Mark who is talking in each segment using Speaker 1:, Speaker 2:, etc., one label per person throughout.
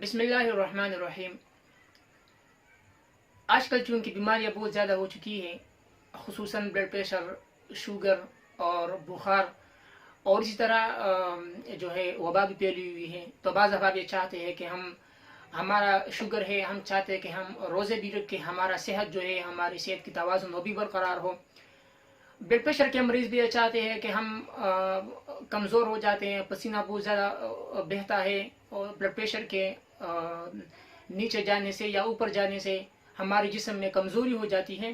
Speaker 1: बिस्मिल्लाहिर्रहमानिर्रहीम। आजकल चूँकि बीमारियाँ बहुत ज़्यादा हो चुकी हैं, खुसूसन ब्लड प्रेशर, शुगर और बुखार, और इसी तरह जो है वबा भी फैली हुई है। तो बाज़ अहबाब ये चाहते हैं कि हमारा शुगर है, हम चाहते हैं कि हम रोज़े भी रख के हमारा सेहत जो है, हमारी सेहत की तवाज़ुन वो भी बरकरार हो। ब्लड प्रेशर के मरीज़ भी ये चाहते हैं कि हम कमज़ोर हो जाते हैं, पसीना बहुत ज़्यादा बहता है और ब्लड प्रेशर के नीचे जाने से या ऊपर जाने से हमारे जिस्म में कमज़ोरी हो जाती है।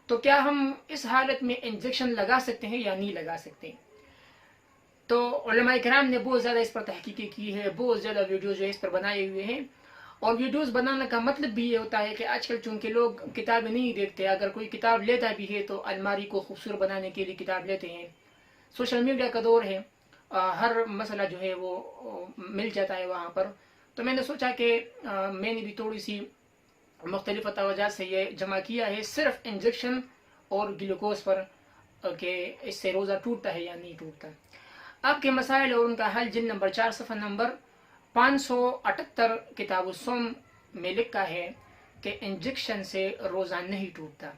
Speaker 1: तो क्या हम इस हालत में इंजेक्शन लगा सकते हैं या नहीं लगा सकते? तो उलमाए किराम ने बहुत ज़्यादा इस पर तहकीक की है, बहुत ज़्यादा वीडियोज़ जो है इस पर बनाए हुए हैं। और वीडियोज़ बनाने का मतलब भी ये होता है कि आजकल चूँकि लोग किताबें नहीं देखते, अगर कोई किताब लेता भी है तो अलमारी को खूबसूरत बनाने के लिए किताब लेते हैं। सोशल मीडिया का दौर है, हर मसला जो है वो मिल जाता है वहाँ पर। तो मैंने सोचा कि मैंने भी थोड़ी सी मुख्तलिफ तवज्जात से ये जमा किया है सिर्फ इंजेक्शन और ग्लूकोज पर कि इससे रोज़ा टूटता है या नहीं टूटता। आपके मसाइल और उनका हल जिल्द नंबर 4 सफ़ा नंबर 578 किताब सोम में लिखा है कि इंजेक्शन से रोज़ा नहीं टूटता।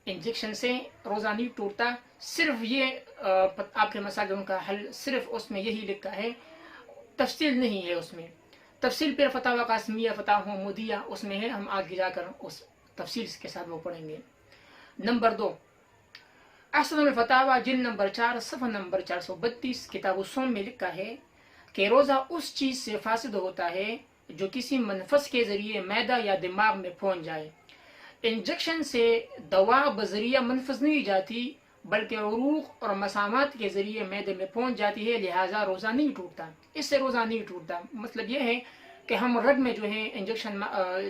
Speaker 1: इंजेक्शन से रोज़ा नहीं टूटता। सिर्फ ये आपके मसाइल उनका हल सिर्फ उसमें यही लिखा है, तफसील नहीं है उसमें। तफसील पर फतावा कासमिया, फतावा मुदिया उसमें है, हम आगे जाकर उस तफसील के साथ वो पढ़ेंगे। नंबर 2 अहसनुल फतावा जिल्द नंबर 4 सफ़ा नंबर 432 किताब सोम में लिखा है कि रोज़ा उस चीज़ से फासिद होता है जो किसी मनफस के ज़रिए मैदा या दिमाग में पहुँच जाए। इंजेक्शन से दवा बजरिया मनफस नहीं जाती बल्कि उरूक और मसामात के ज़रिए मैदे में पहुँच जाती है, लिहाजा रोज़ा नहीं टूटता। इससे रोज़ा नहीं टूटता। मतलब यह है कि हम रग में जो है इंजेक्शन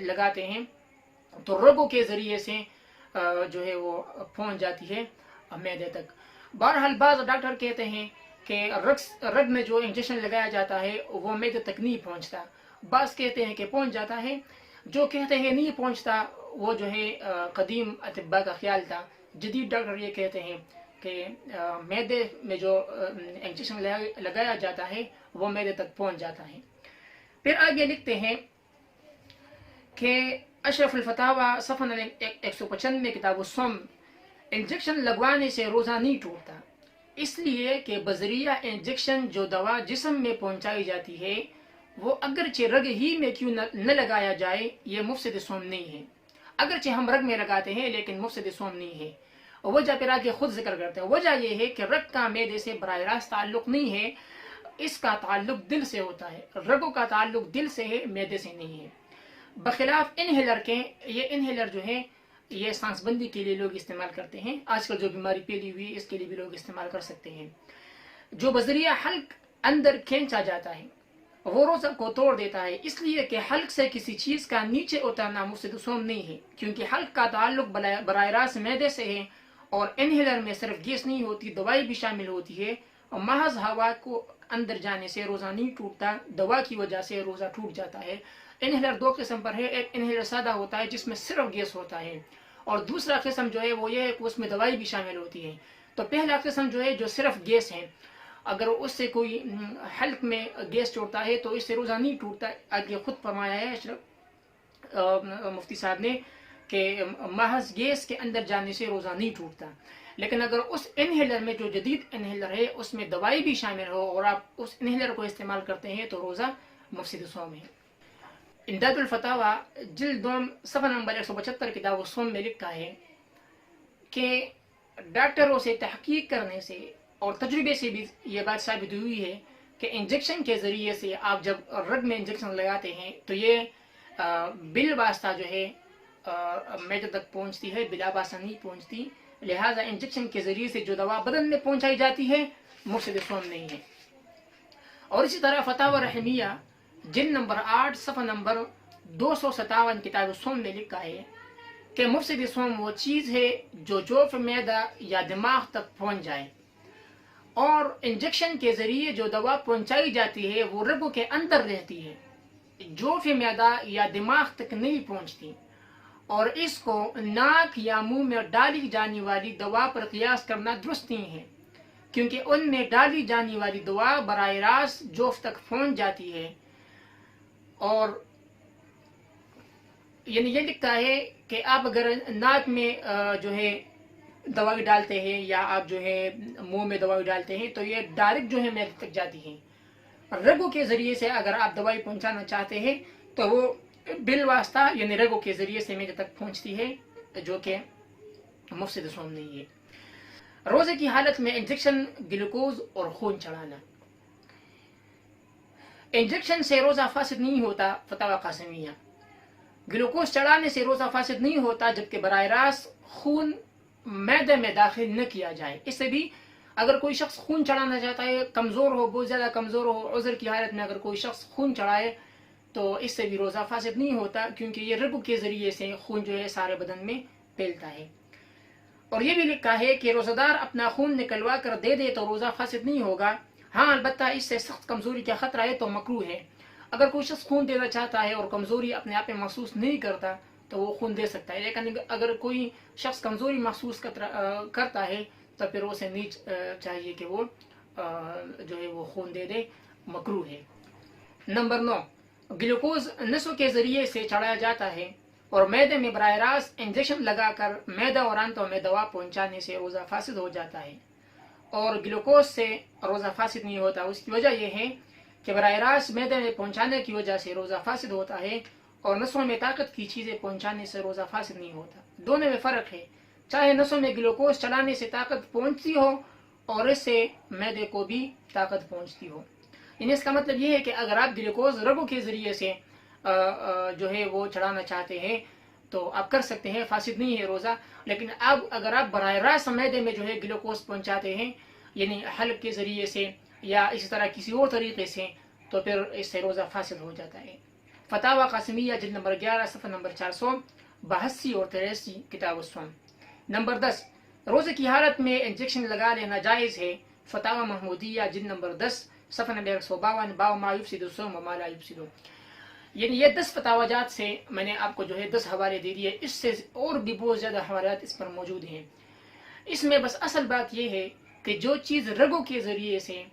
Speaker 1: लगाते हैं तो रगों के ज़रिए से जो है वो पहुँच जाती है मैदे तक। बहरहाल बाज़ डॉक्टर कहते हैं कि रग में जो इंजेक्शन लगाया जाता है वो मैदे तक नहीं पहुँचता। बाज़ कहते हैं कि पहुँच जाता है। जो कहते हैं नहीं पहुँचता वो जो है कदीम अतिब्बा का ख्याल था। जदीद डॉक्टर ये कहते हैं कि मैदे में जो इंजेक्शन लगाया जाता है वो मैदे तक पहुँच जाता है। फिर आगे लिखते हैं कि अशरफुल फतावा सफ़ा नंबर 195 किताब सोम, इंजेक्शन लगवाने से रोज़ा नहीं टूटता इसलिए कि बजरिया इंजेक्शन जो दवा जिस्म में पहुंचाई जाती है वो अगरचे रग ही में क्यों न लगाया जाए, ये मुफसिद सोम नहीं है। अगरचे हम रग में लगाते हैं लेकिन मुफसिद सोम नहीं है। वजह फिर आगे खुद जिक्र करते हैं। वजह यह है कि रग का मैदे से बराह रास्त ताल्लुक नहीं है, इसका ताल्लुक दिल से होता है। रगों का ताल्लुक दिल से है, मैदे से नहीं है। बखिलाफ इनहेलर के, ये इनहेलर जो है ये सांसबंदी के लिए लोग इस्तेमाल करते हैं। आजकल जो बीमारी फैली हुई है इसके लिए भी लोग इस्तेमाल कर सकते हैं। जो बजरिया हल्क अंदर खींचा जाता है वो रोज़ा को तोड़ देता है, इसलिए कि हल्क से किसी चीज़ का नीचे उतरना मुफसिद सोम नहीं है, क्योंकि हल्क का ताल्लुक बराह रास्त मैदे से है। और इनहेलर में सिर्फ गैस नहीं होती, दवाई भी शामिल होती है। और महज हवा को अंदर जाने से रोज़ा नहीं टूटता, दवा की वजह से रोज़ा टूट जाता है। इनहेलर 2 किस्म पर है। एक इनहेलर सादा होता है जिसमें सिर्फ गैस होता है, और दूसरा किस्म जो है वो ये है कि उसमें दवाई भी शामिल होती है। तो पहला किस्म जो है जो सिर्फ गैस है, अगर उससे कोई हल्क में गैस छोड़ता है तो इससे रोज़ा नहीं टूटता। आगे खुद फरमाया है मुफ्ती साहब ने कि महज गैस के अंदर जाने से रोज़ा नहीं टूटता। लेकिन अगर उस इनहेलर में जो जदीद इनहेलर है उसमें दवाई भी शामिल हो और आप उस इनहेलर को इस्तेमाल करते हैं तो रोज़ा मुफसिद सोम है। इमदादुल फतावा जिल्द 2 सफ़ा नंबर 175 किताब सोम में लिखा है कि डॉक्टरों से तहकीक करने से और तजुर्बे से भी ये बात साबित हुई है कि इंजेक्शन के ज़रिए से आप जब रग में इंजेक्शन लगाते हैं तो ये बिल वास्ता जो है मैदे तक पहुंचती है, बिला वास्ता नहीं पहुंचती। लिहाजा इंजेक्शन के ज़रिए से जो दवा बदन में पहुंचाई जाती है मुफसिद सोम नहीं है। और इसी तरह फतावा रहमिया जिल्द नंबर 8 सफ़ा नंबर 257 किताब सोम में लिखा है कि मुफसिद सोम वो चीज़ है जो जोफ मैदा या दिमाग तक पहुंच जाए, और इंजेक्शन के ज़रिए जो दवा पहुंचाई जाती है वो रगों के अंदर रहती है, जोफ मैदा या दिमाग तक नहीं पहुंचती। और इसको नाक या मुंह में डाली जाने वाली दवा पर कियास करना दुरुस्त नहीं है, क्योंकि उनमें डाली जाने वाली दवा बराह रास्त जोफ तक पहुंच जाती है اور یعنی یہ لکھتا ہے کہ آپ اگر ناک میں جو ہے دوائی ڈالتے ہیں یا آپ جو ہے منہ میں دوائی ڈالتے ہیں تو یہ ڈائریکٹ جو ہے معدے تک جاتی ہے. رگوں کے ذریعے سے اگر آپ دوائی پہنچانا چاہتے ہیں تو وہ بالواسطہ یعنی رگوں کے ذریعے سے معدے تک پہنچتی ہے، جو کہ مفسد سوم نہیں ہے. روزے کی حالت میں انجیکشن، گلوکوز اور خون چڑھانا. انجیکشن سے روزہ فاسد نہیں ہوتا، فتاوی قاسمیہ. گلوکوز چڑھانے سے روزہ فاسد نہیں ہوتا جبکہ براہ راست خون معدے میں داخل نہ کیا جائے. اس سے بھی اگر کوئی شخص خون چڑھانا چاہتا ہے، کمزور ہو، بہت زیادہ کمزور ہو، عذر کی حالت میں اگر کوئی شخص خون چڑھائے تو اس سے بھی روزہ فاسد نہیں ہوتا، کیونکہ یہ رگوں کے ذریعے سے خون جو ہے سارے بدن میں پھیلتا ہے. اور یہ بھی لکھا ہے کہ روزہ دار اپنا خون نکلوا کر دے دے تو روزہ فاسد نہیں ہوگا. ہاں البتہ اس سے سخت کمزوری کا خطرہ ہے تو مکروہ ہے. اگر کوئی شخص خون دینا چاہتا ہے اور کمزوری اپنے آپ میں محسوس نہیں کرتا تو وہ خون دے سکتا ہے، لیکن اگر کوئی شخص کمزوری محسوس کرتا ہے تو پھر اسے نہیں چاہیے کہ وہ جو ہے وہ خون دے دے، مکروہ ہے. نمبر 9، گلوکوز نسوں کے ذریعے سے چڑھایا جاتا ہے اور معدے میں براہ راست انجیکشن لگا کر معدہ اور آنتوں میں دوا پہنچانے سے روزہ فاسد ہو جاتا ہے. اور گلوکوز سے روزہ فاسد نہیں ہوتا. اس کی وجہ یہ ہے کہ براہ راست معدے میں پہنچانے کی وجہ سے روزہ فاسد ہوتا ہے اور نسوں میں طاقت کی چیزیں پہنچانے سے روزہ فاسد نہیں ہوتا. دونوں میں فرق ہے. چاہے نسوں میں گلوکوز چڑھانے سے طاقت پہنچتی ہو اور اس سے معدے کو بھی طاقت پہنچتی ہو. یعنی اس کا مطلب یہ ہے کہ اگر آپ گلوکوز رگوں کے ذریعے سے جو ہے وہ چڑھانا چاہتے ہیں تو آپ کر سکتے ہیں، فاسد نہیں ہے روزہ. لیکن اب اگر آپ براہ راست معدے میں جو ہے گلوکوز پہنچاتے ہیں یعنی حلق کے ذریعے سے یا اسی طرح کسی اور طریقے سے تو پھر اس سے روزہ فاسد ہو جاتا ہے. فتاوی قاسمیہ جلد نمبر 11 صفحہ نمبر 482 اور 83 کتاب الصوم. نمبر 10، روزے کی حالت میں انجیکشن لگا لینا جائز ہے. فتاوی محمودیہ جلد نمبر 10 صفحہ نمبر 152 باب ما یفسد الصوم وما لا یفسد. یعنی یہ 10 فتاوی جات سے میں نے آپ کو جو ہے 10 حوالے دے دیے. اس سے اور بھی بہت زیادہ حوالات اس پر موجود ہیں. اس میں بس اصل بات یہ ہے کہ جو چیز رگوں کے ذریعے سے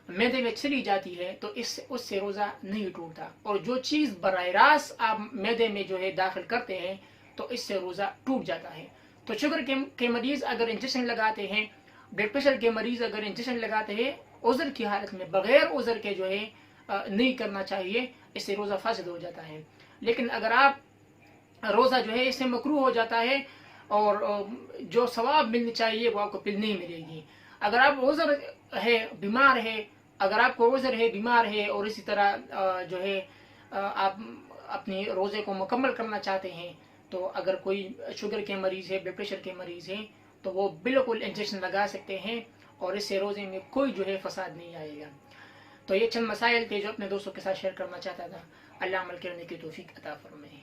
Speaker 1: معدے میں چلی جاتی ہے تو اس سے روزہ نہیں ٹوٹتا، اور جو چیز براہ راست آپ معدے میں جو ہے داخل کرتے ہیں تو اس سے روزہ ٹوٹ جاتا ہے. تو شوگر کے مریض اگر انجیکشن لگاتے ہیں، بلڈ پریشر کے مریض اگر انجیکشن لگاتے ہیں عذر کی حالت میں، بغیر عذر کے جو ہے نہیں کرنا چاہیے، اس سے روزہ فاسد ہو جاتا ہے. لیکن اگر آپ روزہ جو ہے اس سے مکروہ ہو جاتا ہے اور جو ثواب ملنی چاہیے وہ آپ کو پھر نہیں ملے گی. اگر آپ عذر ہے، بیمار ہے، اگر آپ کو عذر ہے، بیمار ہے اور اسی طرح جو ہے آپ اپنی روزے کو مکمل کرنا چاہتے ہیں تو اگر کوئی شوگر کے مریض ہے، بلڈ پریشر کے مریض ہیں تو وہ بالکل انجیکشن لگا سکتے ہیں اور اس سے روزے میں کوئی جو ہے فساد نہیں آئے گا. تو یہ چند مسائل تھے جو اپنے دوستوں کے ساتھ شیئر کرنا چاہتا تھا. اللہ عمل کرنے کی توفیق عطا فرمائے.